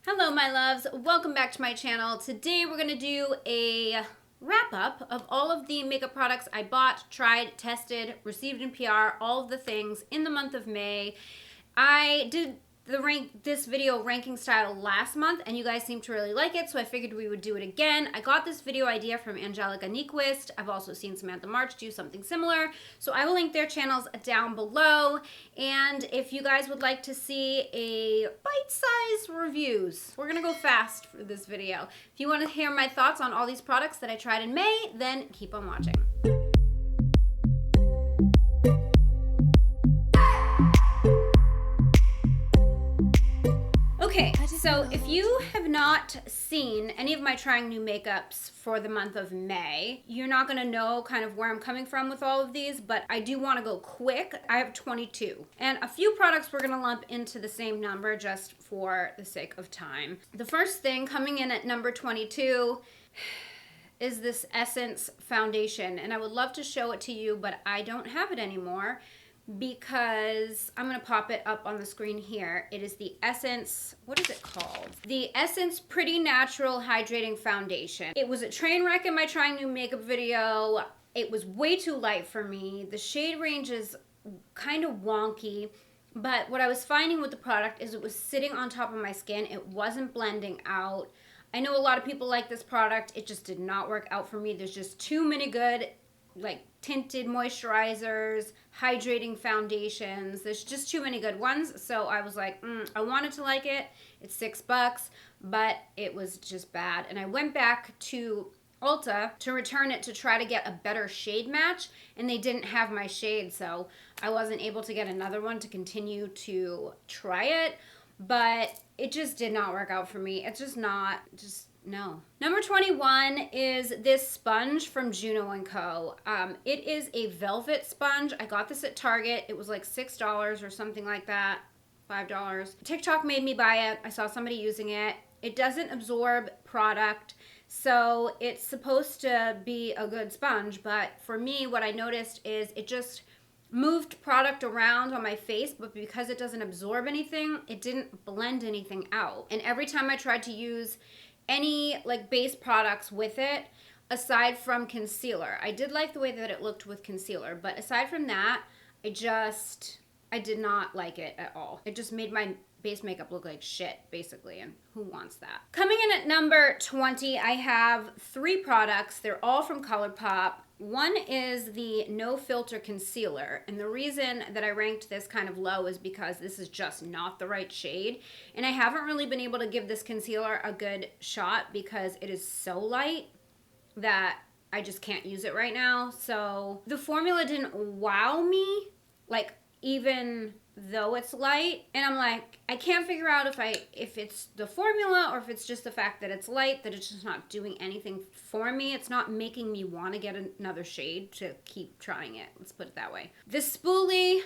Hello my loves, welcome back to my channel. Today we're going to do a wrap up of all of the makeup products I bought, tried, tested, received in PR, all of the things in the month of May. I did this video ranking style last month and you guys seemed to really like it, so I figured we would do it again. I got this video idea from Angelica Nyquist. I've also seen Samantha March do something similar, so I will link their channels down below. And if you guys would like to see a bite-sized reviews, we're gonna go fast for this video. If you want to hear my thoughts on all these products that I tried in May, then keep on watching. Okay, so if you have not seen any of my trying new makeups for the month of May, you're not gonna know kind of where I'm coming from with all of these, but I do wanna go quick. I have 22. And a few products we're gonna lump into the same number just for the sake of time. The first thing coming in at number 22 is this Essence foundation. And I would love to show it to you, but I don't have it anymore, because I'm going to pop it up on the screen here. It is the Essence, what is it called? The Essence Pretty Natural Hydrating Foundation. It was a train wreck in my trying new makeup video. It was way too light for me. The shade range is kind of wonky, but what I was finding with the product is it was sitting on top of my skin. It wasn't blending out. I know a lot of people like this product. It just did not work out for me. There's just too many good tinted moisturizers, hydrating foundations. There's just too many good ones. So I was like, I wanted to like it. It's $6, but it was just bad. And I went back to Ulta to return it to try to get a better shade match, and they didn't have my shade, so I wasn't able to get another one to continue to try it. But it just did not work out for me. It's just not, no. Number 21 is this sponge from Juno & Co. It is a velvet sponge. I got this at Target. It was like $6 or something like that, $5. TikTok made me buy it. I saw somebody using it. It doesn't absorb product, so it's supposed to be a good sponge, but for me, what I noticed is it just moved product around on my face, but because it doesn't absorb anything, it didn't blend anything out. And every time I tried to use any base products with it, aside from concealer, I did like the way that it looked with concealer, but aside from that, I did not like it at all. It just made my base makeup look like shit, basically, and who wants that? Coming in at number 20, I have 3 products. They're all from Colourpop. One is the No Filter Concealer, and the reason that I ranked this kind of low is because this is just not the right shade, and I haven't really been able to give this concealer a good shot because it is so light that I just can't use it right now. So the formula didn't wow me, even though it's light, and I'm like, I can't figure out if it's the formula or if it's just the fact that it's light, that it's just not doing anything for me. It's not making me want to get another shade to keep trying it. Let's put it that way. This spoolie,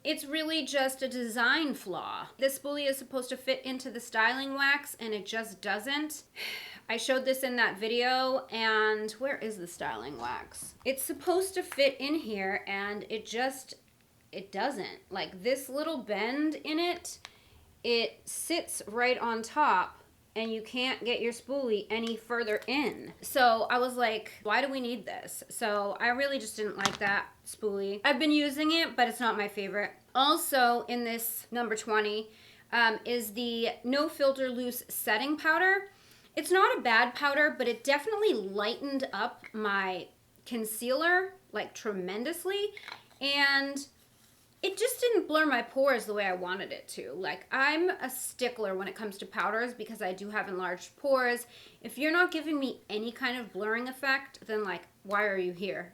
it's really just a design flaw. This spoolie is supposed to fit into the styling wax, and it just doesn't. I showed this in that video, and where is the styling wax? It's supposed to fit in here, and it doesn't. This little bend in it, it sits right on top, and you can't get your spoolie any further in. So I was like, why do we need this? So I really just didn't like that spoolie. I've been using it, but it's not my favorite. Also in this number 20 is the No Filter Loose Setting Powder. It's not a bad powder, but it definitely lightened up my concealer tremendously, and it just didn't blur my pores the way I wanted it to. I'm a stickler when it comes to powders because I do have enlarged pores. If you're not giving me any kind of blurring effect, then why are you here,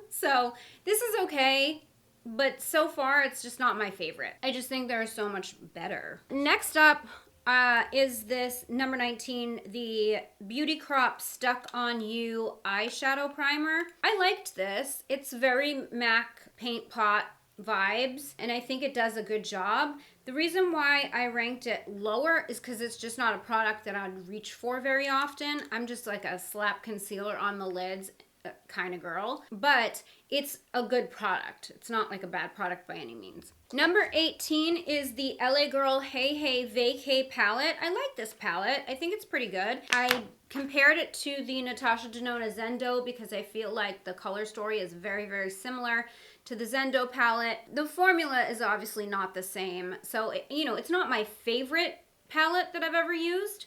So this is okay, but so far it's just not my favorite. I just think they're so much better. Next up is this number 19, the Beauty Crop Stuck On You eyeshadow primer. I liked this. It's very MAC paint pot vibes, and I think it does a good job. The reason why I ranked it lower is because it's just not a product that I'd reach for very often. I'm just a slap concealer on the lids kind of girl, but it's a good product. It's not a bad product by any means. Number 18 is the LA Girl Hey Hey Vacay palette. I like this palette. I think it's pretty good. I compared it to the Natasha Denona Zendo because I feel like the color story is very, very similar to the Zendo palette. The formula is obviously not the same. So, you know, it's not my favorite palette that I've ever used,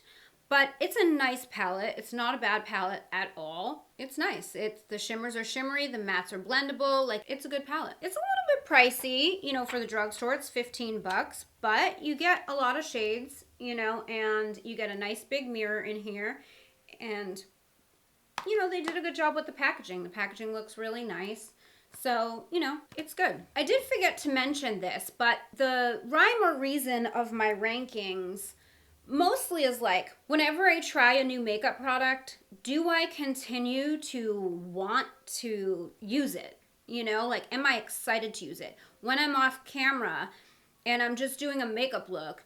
but it's a nice palette. It's not a bad palette at all. It's nice. The shimmers are shimmery, the mattes are blendable. Like, it's a good palette. It's a little bit pricey, you know, for the drugstore. It's 15 bucks, but you get a lot of shades, you know, and you get a nice big mirror in here. And, you know, they did a good job with the packaging. The packaging looks really nice. So, you know, it's good. I did forget to mention this, but the rhyme or reason of my rankings mostly is like, whenever I try a new makeup product, do I continue to want to use it? You know, like, am I excited to use it? When I'm off camera and I'm just doing a makeup look,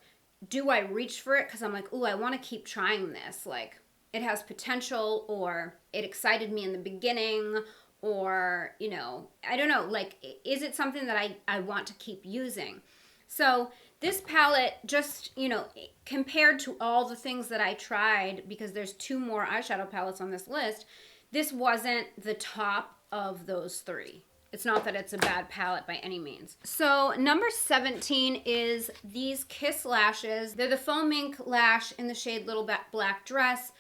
do I reach for it because I'm like, ooh, I want to keep trying this. Like, it has potential, or it excited me in the beginning, or, you know, I don't know, like, is it something that I want to keep using? So this palette, just, you know, compared to all the things that I tried, because there's 2 more eyeshadow palettes on this list, this wasn't the top of those 3. It's not that it's a bad palette by any means. So number 17 is these Kiss lashes. They're the Foam Ink Lash in the shade Little Black Dress.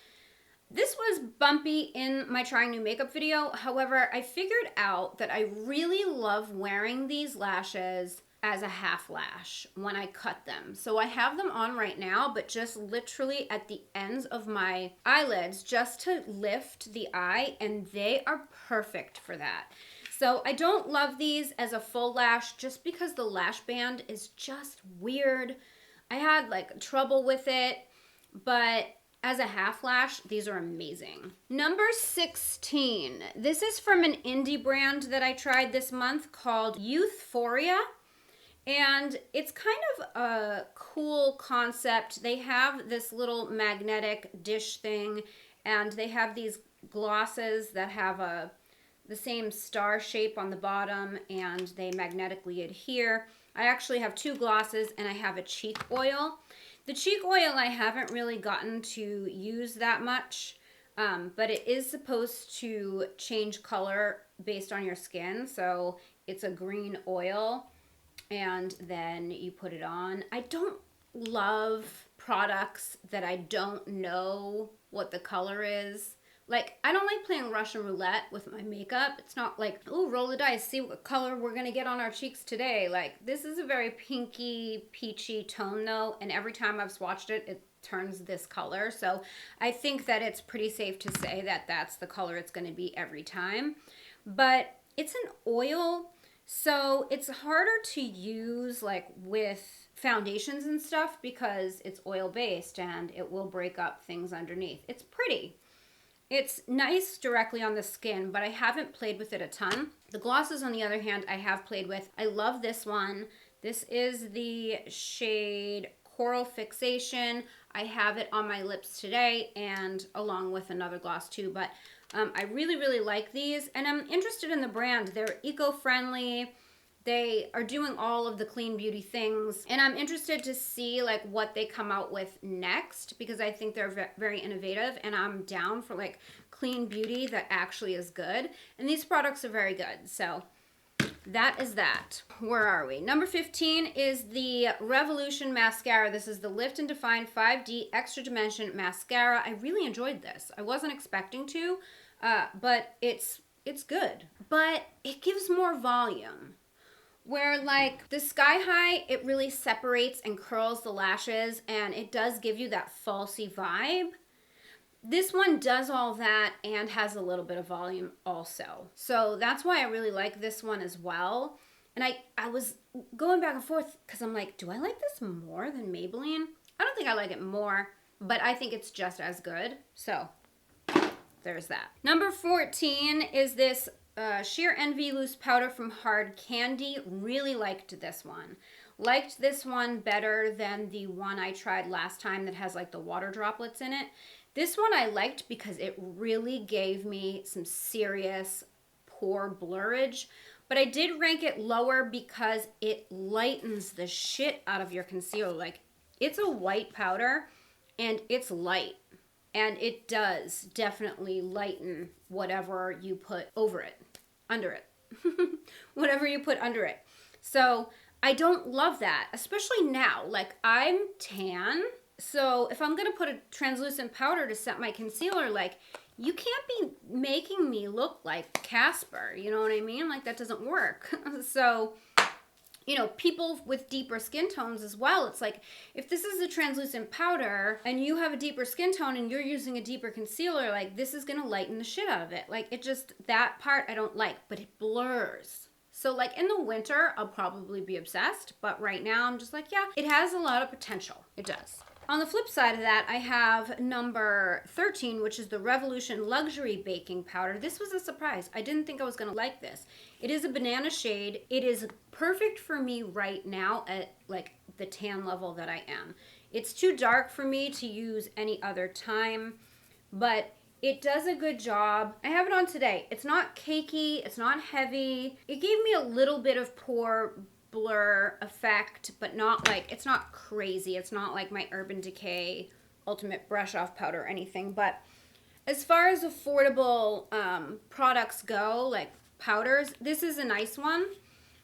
This was bumpy in my trying new makeup video. However, I figured out that I really love wearing these lashes as a half lash when I cut them. So I have them on right now, but just literally at the ends of my eyelids just to lift the eye, and they are perfect for that. So I don't love these as a full lash just because the lash band is just weird. I had like trouble with it, but as a half lash, these are amazing. Number 16. This is from an indie brand that I tried this month called Euthoria. And it's kind of a cool concept. They have this little magnetic dish thing, and they have these glosses that have the same star shape on the bottom, and they magnetically adhere. I actually have 2 glosses, and I have a cheek oil. The cheek oil I haven't really gotten to use that much, but it is supposed to change color based on your skin. So it's a green oil, and then you put it on. I don't love products that I don't know what the color is. Like, I don't like playing Russian roulette with my makeup. It's not like, oh, roll the dice, see what color we're gonna get on our cheeks today. Like, this is a very pinky, peachy tone though, and every time I've swatched it, it turns this color. So I think that it's pretty safe to say that that's the color it's gonna be every time. But it's an oil, so it's harder to use like with foundations and stuff because it's oil based and it will break up things underneath. It's pretty. It's nice directly on the skin, but I haven't played with it a ton. The glosses, on the other hand, I have played with. I love this one. This is the shade Coral Fixation. I have it on my lips today and along with another gloss too, but I really, really like these, and I'm interested in the brand. They're eco-friendly. They are doing all of the clean beauty things, and I'm interested to see like what they come out with next because I think they're very innovative, and I'm down for like clean beauty that actually is good, and these products are very good. So that is that. Where are we? Number 15 is the Revolution Mascara. This is the Lift and Define 5D Extra Dimension Mascara. I really enjoyed this. I wasn't expecting to, but it's good. But it gives more volume. Where like the Sky High, it really separates and curls the lashes, and it does give you that falsy vibe. This one does all that and has a little bit of volume also. So that's why I really like this one as well. And I was going back and forth because I'm like, do I like this more than Maybelline? I don't think I like it more, but I think it's just as good. So there's that. Number 14 is this Sheer Envy Loose Powder from Hard Candy. Really liked this one. Liked this one better than the one I tried last time that has like the water droplets in it. This one I liked because it really gave me some serious pore blurrage, But I did rank it lower because it lightens the shit out of your concealer. Like, it's a white powder and it's light. And it does definitely lighten whatever you put over it, under it, whatever you put under it. So I don't love that, especially now. Like, I'm tan. So if I'm going to put a translucent powder to set my concealer, like, you can't be making me look like Casper. You know what I mean? Like, that doesn't work. So, you know, people with deeper skin tones as well, it's like, if this is a translucent powder and you have a deeper skin tone and you're using a deeper concealer, like, this is going to lighten the shit out of it. Like, it just, that part I don't like, but it blurs. So, like, in the winter, I'll probably be obsessed, but right now I'm just like, yeah, it has a lot of potential. It does. On the flip side of that, I have number 13, which is the Revolution Luxury Baking Powder. This was a surprise. I didn't think I was going to like this. It is a banana shade. It is perfect for me right now at, like, the tan level that I am. It's too dark for me to use any other time, but it does a good job. I have it on today. It's not cakey. It's not heavy. It gave me a little bit of pore blur effect, but not like, it's not crazy. It's not like my Urban Decay Ultimate Brush Off Powder or anything. But as far as affordable products go, like powders, this is a nice one.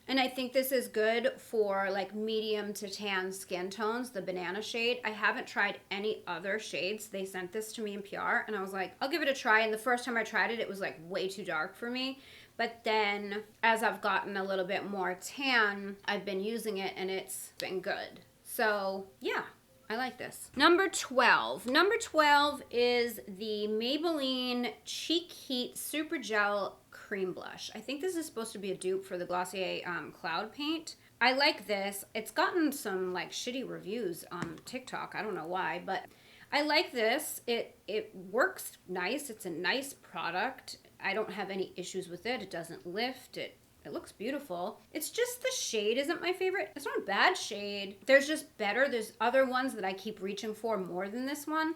And I think this is good for like medium to tan skin tones, the banana shade. I haven't tried any other shades. They sent this to me in PR and I was like, I'll give it a try. And the first time I tried it, it was like way too dark for me. But then as I've gotten a little bit more tan, I've been using it and it's been good. So yeah, I like this. Number 12. Number 12 is the Maybelline Cheek Heat Super Gel Cream Blush. I think this is supposed to be a dupe for the Glossier Cloud Paint. I like this. It's gotten some like shitty reviews on TikTok. I don't know why, but I like this. It works nice. It's a nice product. I don't have any issues with it. It doesn't lift. It looks beautiful. It's just the shade isn't my favorite. It's not a bad shade. There's just better. There's other ones that I keep reaching for more than this one.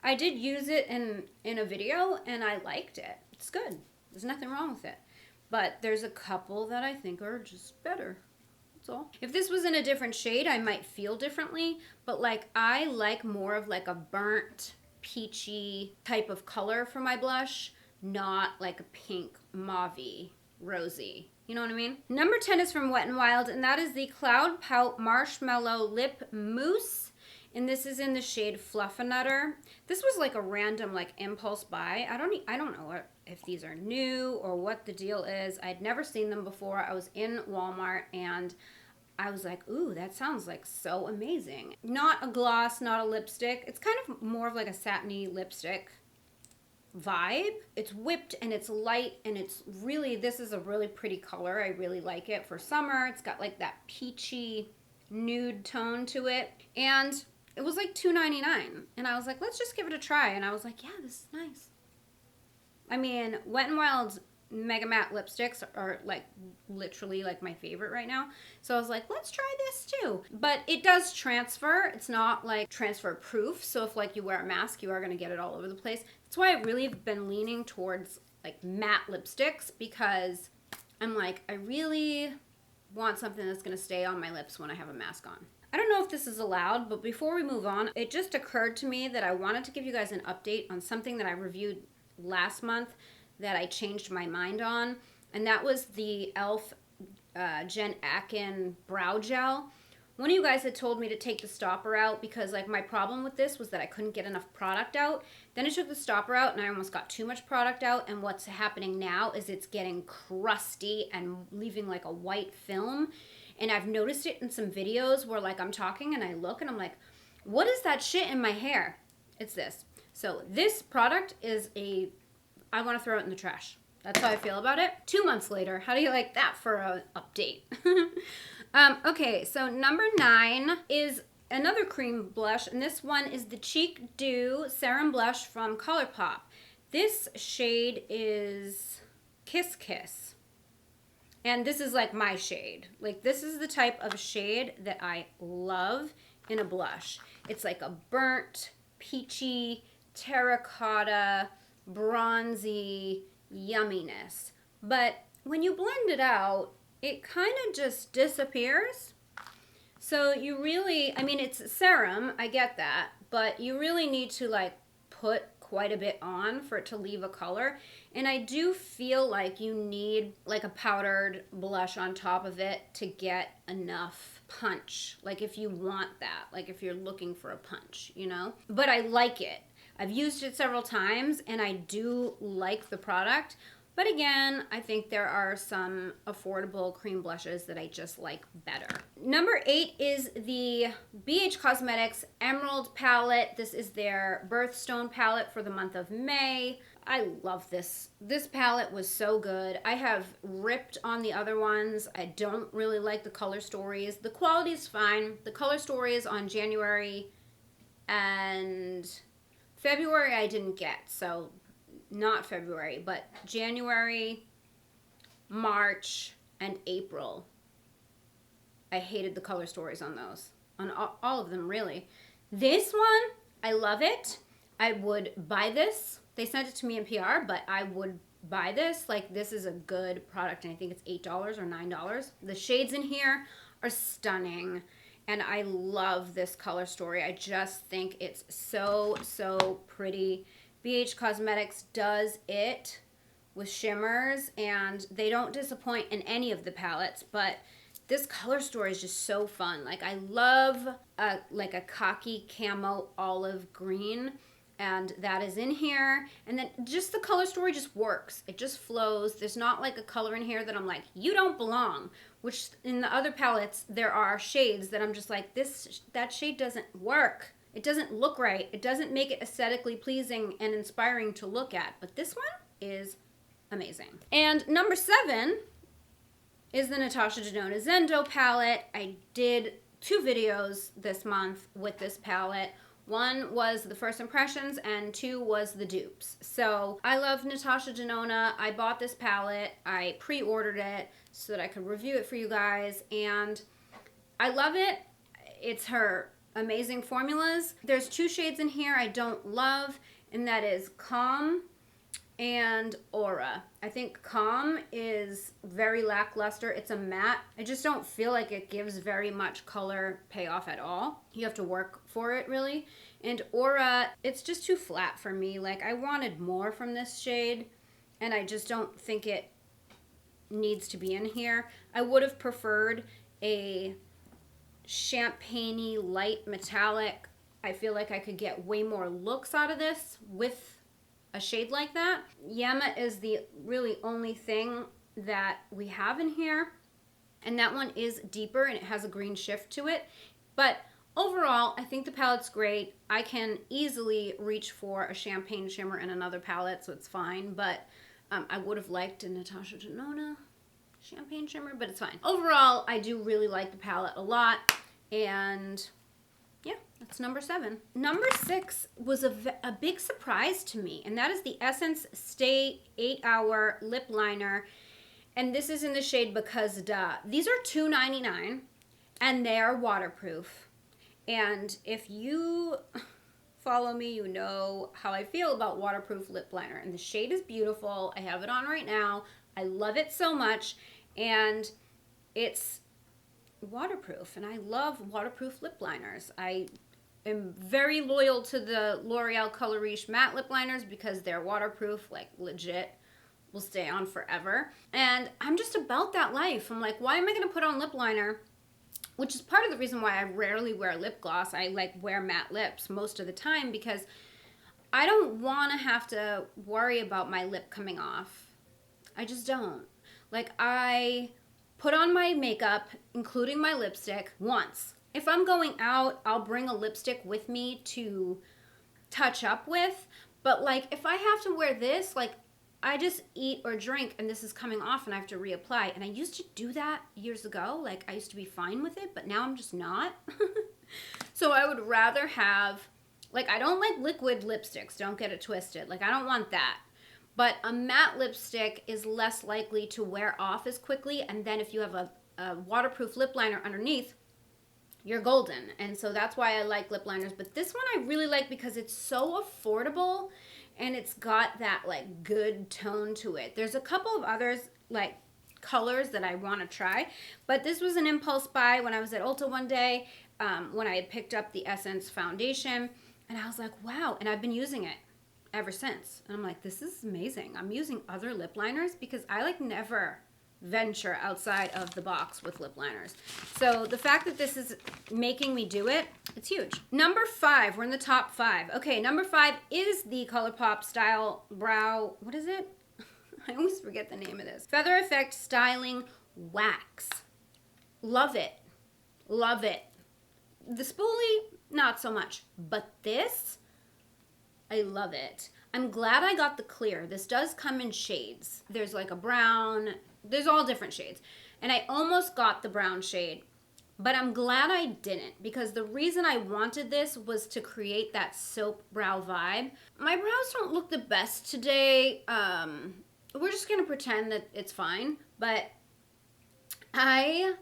I did use it in a video and I liked it. It's good. There's nothing wrong with it. But there's a couple that I think are just better. That's all. If this was in a different shade, I might feel differently. But like, I like more of like a burnt, peachy type of color for my blush. Not like a pink, mauve-y, rosy. You know what I mean? Number 10 is from Wet n Wild, and that is the Cloud Pout Marshmallow Lip Mousse. And this is in the shade Fluffernutter. This was like a random like impulse buy. I don't know if these are new or what the deal is. I'd never seen them before. I was in Walmart and I was like, ooh, that sounds like so amazing. Not a gloss, not a lipstick. It's kind of more of like a satiny lipstick vibe. It's whipped and it's light and it's really, this is a really pretty color. I really like it for summer. It's got like that peachy nude tone to it. And it was like $2.99. And I was like, let's just give it a try. And I was like, yeah, this is nice. I mean, Wet n Wild's Mega Matte lipsticks are like literally like my favorite right now. So I was like, let's try this too. But it does transfer. It's not like transfer proof. So if like you wear a mask, you are going to get it all over the place. That's why I really have been leaning towards like matte lipsticks, because I'm like, I really want something that's going to stay on my lips when I have a mask on. I don't know if this is allowed, but before we move on, it just occurred to me that I wanted to give you guys an update on something that I reviewed last month that I changed my mind on, and that was the e.l.f. Jen Akin Brow Gel. One of you guys had told me to take the stopper out because like my problem with this was that I couldn't get enough product out. Then I took the stopper out and I almost got too much product out, and what's happening now is it's getting crusty and leaving like a white film. And I've noticed it in some videos where like I'm talking and I look and I'm like, what is that shit in my hair? It's this. So this product is I want to throw it in the trash. That's how I feel about it. 2 months later, how do you like that for an update? Okay, so number 9 is another cream blush, and this one is the Cheek Dew Serum Blush from Colourpop. This shade is Kiss Kiss. And this is like my shade. Like, this is the type of shade that I love in a blush. It's like a burnt, peachy, terracotta, bronzy yumminess. But when you blend it out, it kind of just disappears. So you really, I mean, it's serum, I get that, but you really need to like put quite a bit on for it to leave a color. And I do feel like you need like a powdered blush on top of it to get enough punch. Like if you want that, like if you're looking for a punch, you know? But I like it. I've used it several times and I do like the product. But again, I think there are some affordable cream blushes that I just like better. Number 8 is the BH Cosmetics Emerald palette. This is their Birthstone palette for the month of May. I love this. This palette was so good. I have ripped on the other ones. I don't really like the color stories. The quality is fine. The color stories on January and February I didn't get, so not February, but January, March, and April. I hated the color stories on those. On all of them, really. This one, I love it. I would buy this. They sent it to me in PR, but I would buy this. Like, this is a good product, and I think it's $8 or $9. The shades in here are stunning, and I love this color story. I just think it's so, so pretty. BH Cosmetics does it with shimmers, and they don't disappoint in any of the palettes, but this color story is just so fun. Like, I love like a cocky camo olive green, and that is in here. And then just the color story just works. It just flows. There's not like a color in here that I'm like, you don't belong, which in the other palettes, there are shades that I'm just like, that shade doesn't work. It doesn't look right. It doesn't make it aesthetically pleasing and inspiring to look at. But this one is amazing. And number 7 is the Natasha Denona Zendo palette. I did 2 videos this month with this palette. 1 was the first impressions and 2 was the dupes. So I love Natasha Denona. I bought this palette. I pre-ordered it so that I could review it for you guys. And I love it. It's her amazing formulas. There's 2 shades in here I don't love, and that is Calm and Aura. I think Calm is very lackluster. It's a matte. I just don't feel like it gives very much color payoff at all. You have to work for it, really. And Aura, it's just too flat for me. Like, I wanted more from this shade, and I just don't think it needs to be in here. I would have preferred a champagne-y light metallic. I feel like I could get way more looks out of this with a shade like that. Yema is the really only thing that we have in here, and that one is deeper and it has a green shift to it. But overall, I think the palette's great. I can easily reach for a champagne shimmer in another palette, so it's fine. But I would have liked a Natasha Denona champagne shimmer, but it's fine. Overall, I do really like the palette a lot, and yeah, that's number 7. Number 6 was a big surprise to me, and that is the Essence Stay 8-Hour Lip Liner, and this is in the shade Because Duh. These are $2.99, and they are waterproof, and if you follow me, you know how I feel about waterproof lip liner, and the shade is beautiful. I have it on right now. I love it so much, and it's waterproof, and I love waterproof lip liners. I am very loyal to the L'Oreal Color Riche matte lip liners because they're waterproof, like legit, will stay on forever. And I'm just about that life. I'm like, why am I going to put on lip liner? Which is part of the reason why I rarely wear lip gloss. I like wear matte lips most of the time because I don't want to have to worry about my lip coming off. I just don't. Like, I put on my makeup, including my lipstick, once. If I'm going out, I'll bring a lipstick with me to touch up with. But, like, if I have to wear this, like, I just eat or drink and this is coming off and I have to reapply. And I used to do that years ago. Like, I used to be fine with it, but now I'm just not. So I would rather have, like, I don't like liquid lipsticks. Don't get it twisted. Like, I don't want that. But a matte lipstick is less likely to wear off as quickly. And then if you have a waterproof lip liner underneath, you're golden. And so that's why I like lip liners. But this one I really like because it's so affordable and it's got that, like, good tone to it. There's a couple of others, like, colors that I want to try. But this was an impulse buy when I was at Ulta one day, when I had picked up the Essence foundation, and I was like, wow, and I've been using it ever since. And I'm like, this is amazing. I'm using other lip liners because I like never venture outside of the box with lip liners. So the fact that this is making me do it, it's huge. Number 5, we're in the top 5. Okay, number 5 is the Colourpop Style Brow, what is it? I always forget the name of this. Feather Effect Styling Wax. Love it. Love it. The spoolie, not so much. But this, I love it. I'm glad I got the clear. This does come in shades. There's like a brown, there's all different shades. And I almost got the brown shade, but I'm glad I didn't, because the reason I wanted this was to create that soap brow vibe. My brows don't look the best today. We're just gonna pretend that it's fine, but I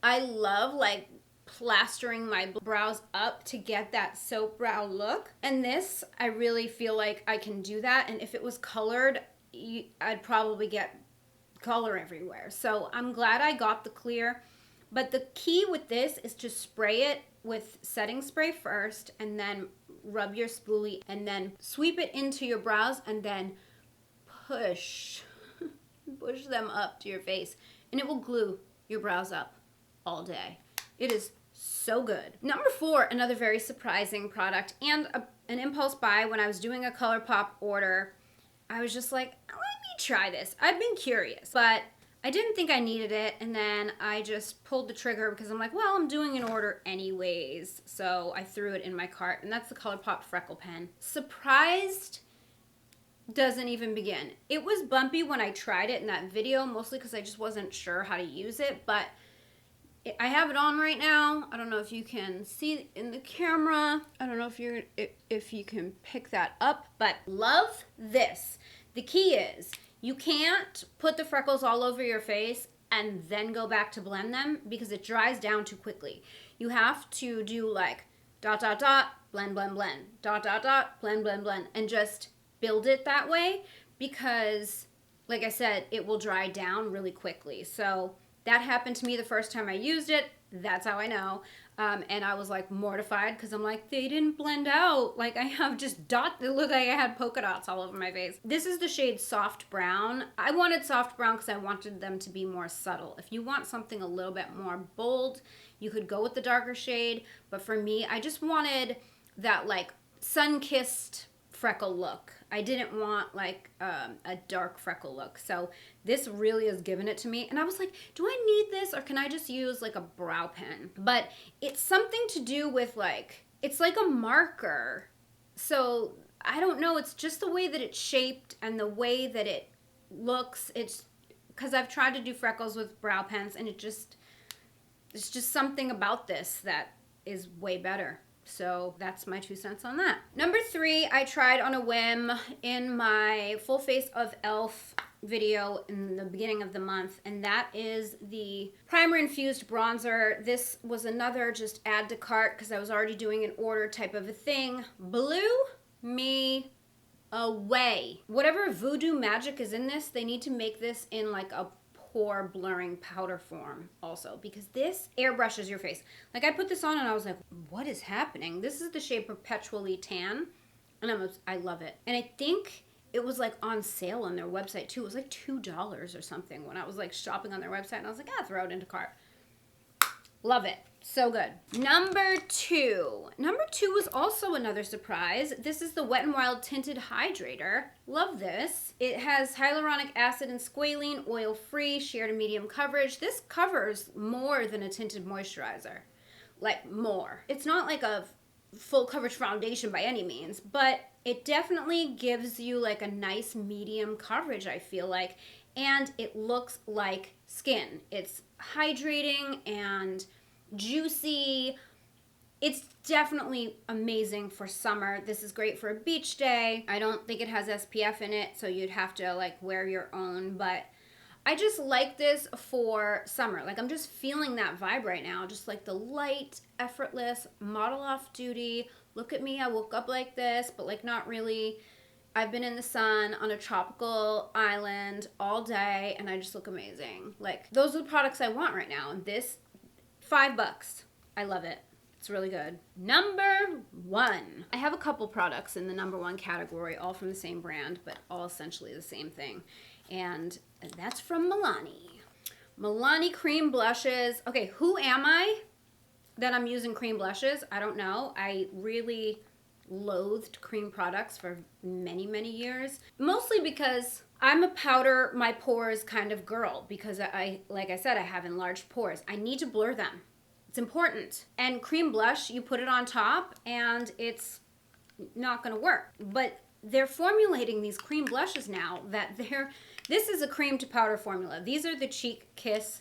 love like plastering my brows up to get that soap brow look. And this, I really feel like I can do that. And if it was colored, I'd probably get color everywhere. So I'm glad I got the clear. But the key with this is to spray it with setting spray first, and then rub your spoolie, and then sweep it into your brows, and then push them up to your face. And it will glue your brows up all day. It is so good. Number 4, another very surprising product and an impulse buy. When I was doing a Colourpop order, I was just like, let me try this. I've been curious, but I didn't think I needed it, and then I just pulled the trigger because I'm like, well, I'm doing an order anyways, so I threw it in my cart, and that's the Colourpop Freckle Pen. Surprised doesn't even begin. It was bumpy when I tried it in that video, mostly because I just wasn't sure how to use it, but I have it on right now. I don't know if you can see in the camera. I don't know if you can pick that up, but love this. The key is you can't put the freckles all over your face and then go back to blend them because it dries down too quickly. You have to do like dot, dot, dot, blend, blend, blend, dot, dot, dot, blend, blend, blend, and just build it that way because, like I said, it will dry down really quickly. So that happened to me the first time I used it. That's how I know. And I was like mortified because I'm like, they didn't blend out. Like I have just dots. It looked like I had polka dots all over my face. This is the shade Soft Brown. I wanted soft brown because I wanted them to be more subtle. If you want something a little bit more bold, you could go with the darker shade. But for me, I just wanted that like sun-kissed freckle look. I didn't want like a dark freckle look. So this really has given it to me. And I was like, do I need this or can I just use like a brow pen? But it's something to do with like, it's like a marker. So I don't know. It's just the way that it's shaped and the way that it looks. It's because I've tried to do freckles with brow pens and it's just something about this that is way better. So that's my 2 cents on that. Number 3, I tried on a whim in my full face of e.l.f. video in the beginning of the month, and that is the primer infused bronzer. This was another just add to cart because I was already doing an order type of a thing. Blew me away. Whatever voodoo magic is in this, they need to make this in like a pore blurring powder form also, because this airbrushes your face. Like I put this on and I was like, what is happening? This is the shade Perpetually Tan, and I love it. And I think it was like on sale on their website too. It was like $2 or something when I was like shopping on their website, and I was like, throw it into cart. Love it. So good. Number 2. Number 2 was also another surprise. This is the Wet n Wild Tinted Hydrator. Love this. It has hyaluronic acid and squalene, oil-free, sheer to medium coverage. This covers more than a tinted moisturizer. Like more. It's not like a full coverage foundation by any means, but it definitely gives you like a nice medium coverage, I feel like. And it looks like skin. It's hydrating and juicy. It's definitely amazing for summer. This is great for a beach day. I don't think it has SPF in it, so you'd have to like wear your own, but I just like this for summer. Like I'm just feeling that vibe right now. Just like the light, effortless, model off duty. Look at me, I woke up like this, but like not really. I've been in the sun on a tropical island all day and I just look amazing. Like, those are the products I want right now. And this, $5. I love it. It's really good. Number 1. I have a couple products in the number 1 category, all from the same brand, but all essentially the same thing. And that's from Milani. Milani cream blushes. Okay, who am I that I'm using cream blushes? I don't know. I really loathed cream products for many, many years. Mostly because I'm a powder my pores kind of girl, because like I said, I have enlarged pores. I need to blur them. It's important. And cream blush, you put it on top and it's not gonna work. But they're formulating these cream blushes now that this is a cream to powder formula. These are the Cheek Kiss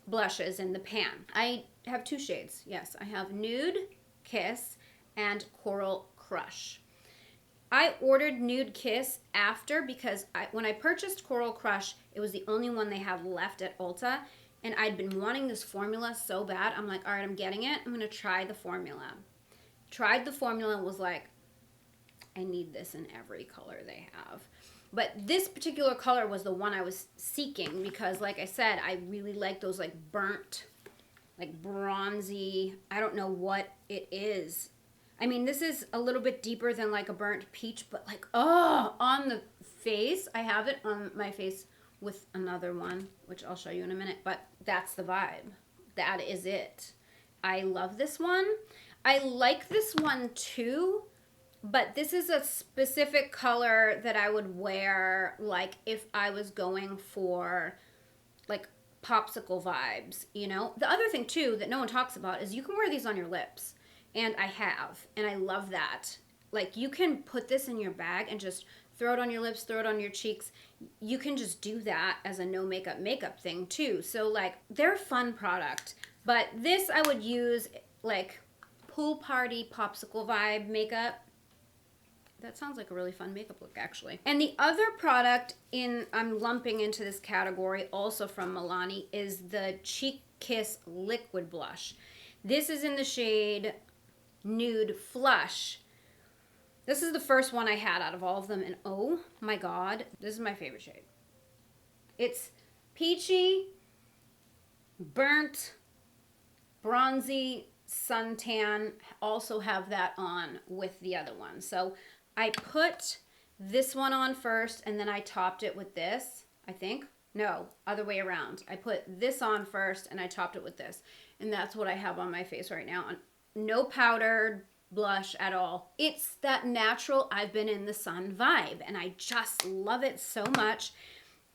blushes in the pan. I have 2 shades. Yes, I have Nude Kiss and Coral Crush. I ordered Nude Kiss after because when I purchased Coral Crush, it was the only one they had left at Ulta. And I'd been wanting this formula so bad. I'm like, all right, I'm getting it. I'm going to try the formula. Tried the formula and was like, I need this in every color they have. But this particular color was the one I was seeking because, like I said, I really like those like burnt, like bronzy, I don't know what it is. I mean, this is a little bit deeper than like a burnt peach, but like, oh, on the face. I have it on my face with another one, which I'll show you in a minute, but that's the vibe. That is it. I love this one. I like this one too, but this is a specific color that I would wear like if I was going for like popsicle vibes, you know? The other thing too that no one talks about is you can wear these on your lips, and I have, and I love that. Like, you can put this in your bag and just throw it on your lips, throw it on your cheeks. You can just do that as a no makeup thing too. So like, they're a fun product. But this I would use like pool party popsicle vibe makeup. That sounds like a really fun makeup look actually. And the other product I'm lumping into this category also from Milani is the Cheek Kiss Liquid Blush. This is in the shade Nude Flush. This is the first one I had out of all of them, and oh my god, this is my favorite shade. It's peachy, burnt, bronzy, suntan. Also have that on with the other one. So I put this one on first, and then I topped it with this, I think. No, other way around. I put this on first, and I topped it with this. And that's what I have on my face right now. No powdered blush at all. It's that natural I've been in the sun vibe, and I just love it so much.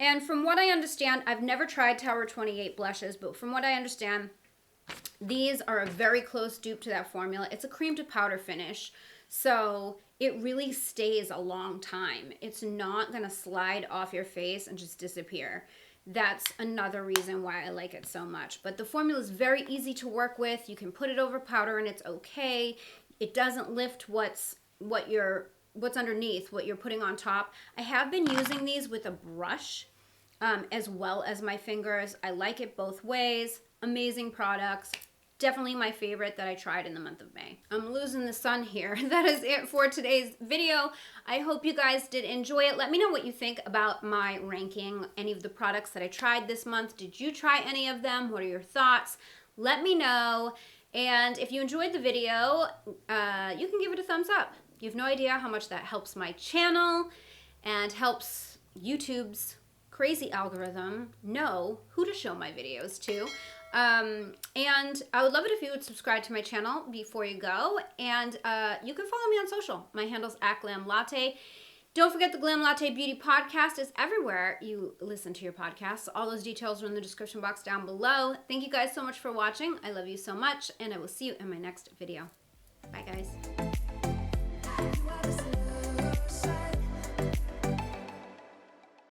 And from what I understand, I've never tried Tower 28 blushes, but from what I understand, these are a very close dupe to that formula. It's a cream to powder finish, so it really stays a long time. It's not gonna slide off your face and just disappear. That's another reason why I like it so much. But the formula is very easy to work with. You can put it over powder and it's okay. It doesn't lift what's underneath, what you're putting on top. I have been using these with a brush as well as my fingers. I like it both ways. Amazing products. Definitely my favorite that I tried in the month of May. I'm losing the sun here. That is it for today's video. I hope you guys did enjoy it. Let me know what you think about my ranking, any of the products that I tried this month. Did you try any of them? What are your thoughts? Let me know. And if you enjoyed the video, you can give it a thumbs up. You have no idea how much that helps my channel and helps YouTube's crazy algorithm know who to show my videos to. And I would love it if you would subscribe to my channel before you go. And you can follow me on social. My handle's @GlamLatte. Don't forget the Glam Latte Beauty Podcast is everywhere you listen to your podcasts. All those details are in the description box down below. Thank you guys so much for watching. I love you so much, and I will see you in my next video. Bye, guys.